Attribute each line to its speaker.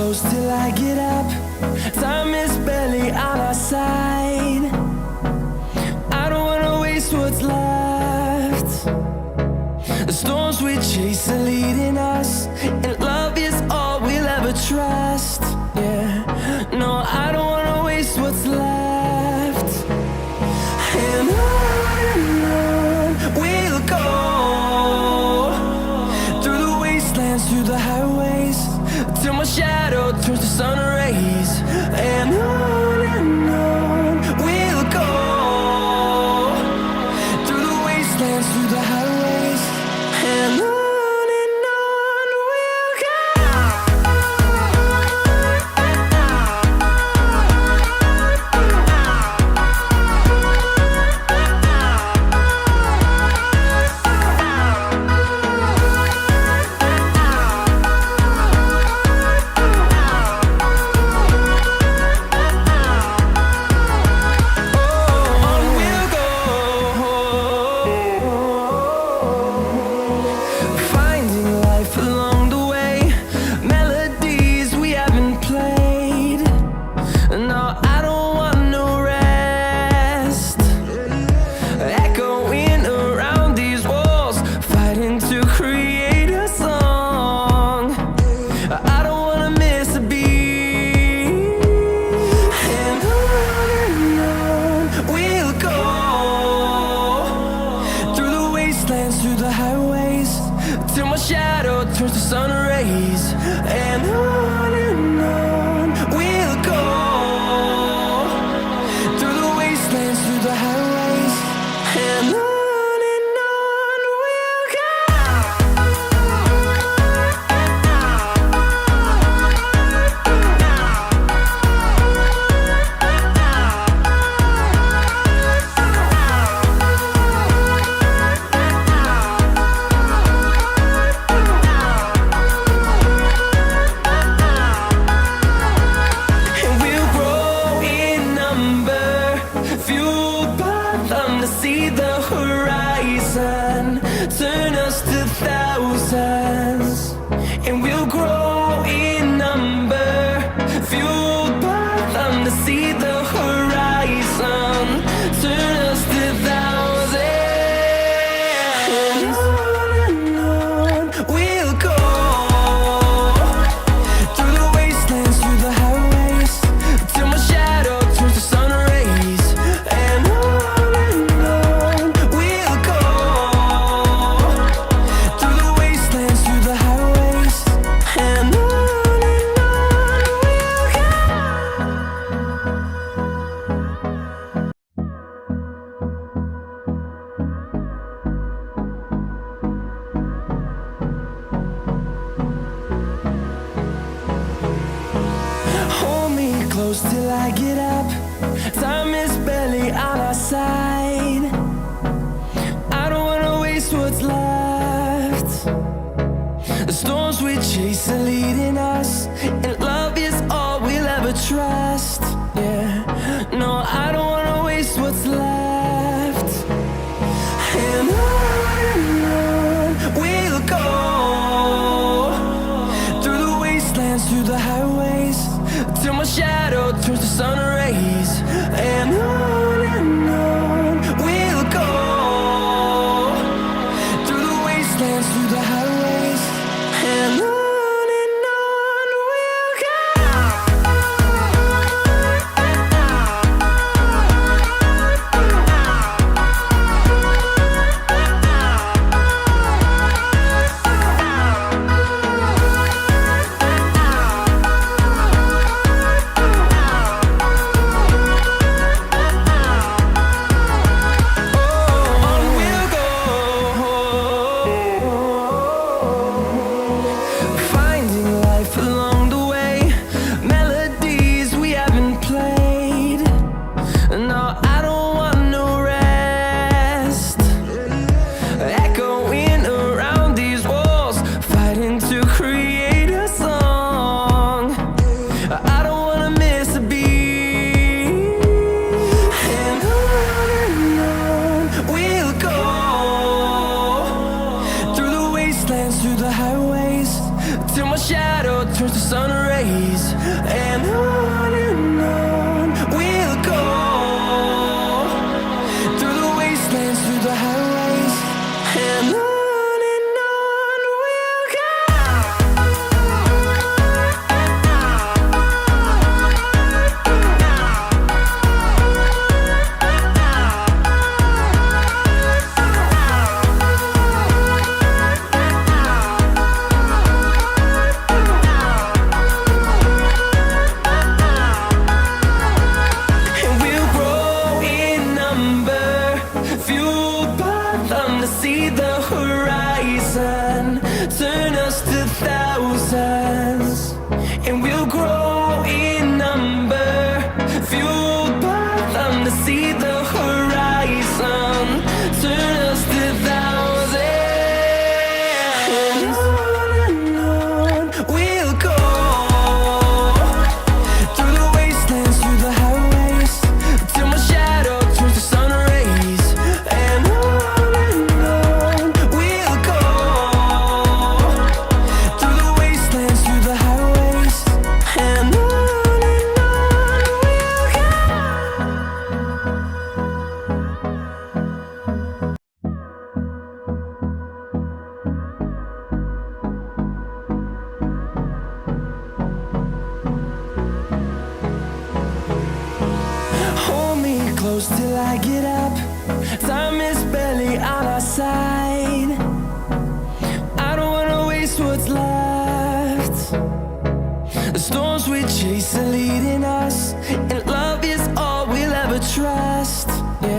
Speaker 1: close till I get up. Time is barely on our side. I don't wanna waste what's left. The storms we chase are leading us, and love is all we'll ever trust. Yeah, no, I don't wanna waste what's left. And on we'll go, through the wastelands, through the highways, till my shadow turns to sun rays. And on we'll go, through the wastelands, through the highways, and on we'll go. Through the highways, till my shadow turns to sun rays. And on we'll go, through the wastelands, through the highways, and on we'll go. See the horizon turn us to thousands, and we'll grow in number, fueled by them to see the horizon turn us to thousands. And on we'll go, through the wastelands, through the highways, till my shadow turns to sun rays. And close till I get up. Time is barely on our side. I don't wanna waste what's left. The storms we chase are leading us, and love is all we'll ever trust. Yeah, no, I don't wanna waste what's left. And on we'll go, through the wastelands, through the highways, till my shadow turns to sun rays. And on we'll go, through the wastelands, through the highways, and on close till I get up. Time is barely on our side. I don't wanna waste what's left. The storms we chase are leading us, and love is all we'll ever trust. Yeah.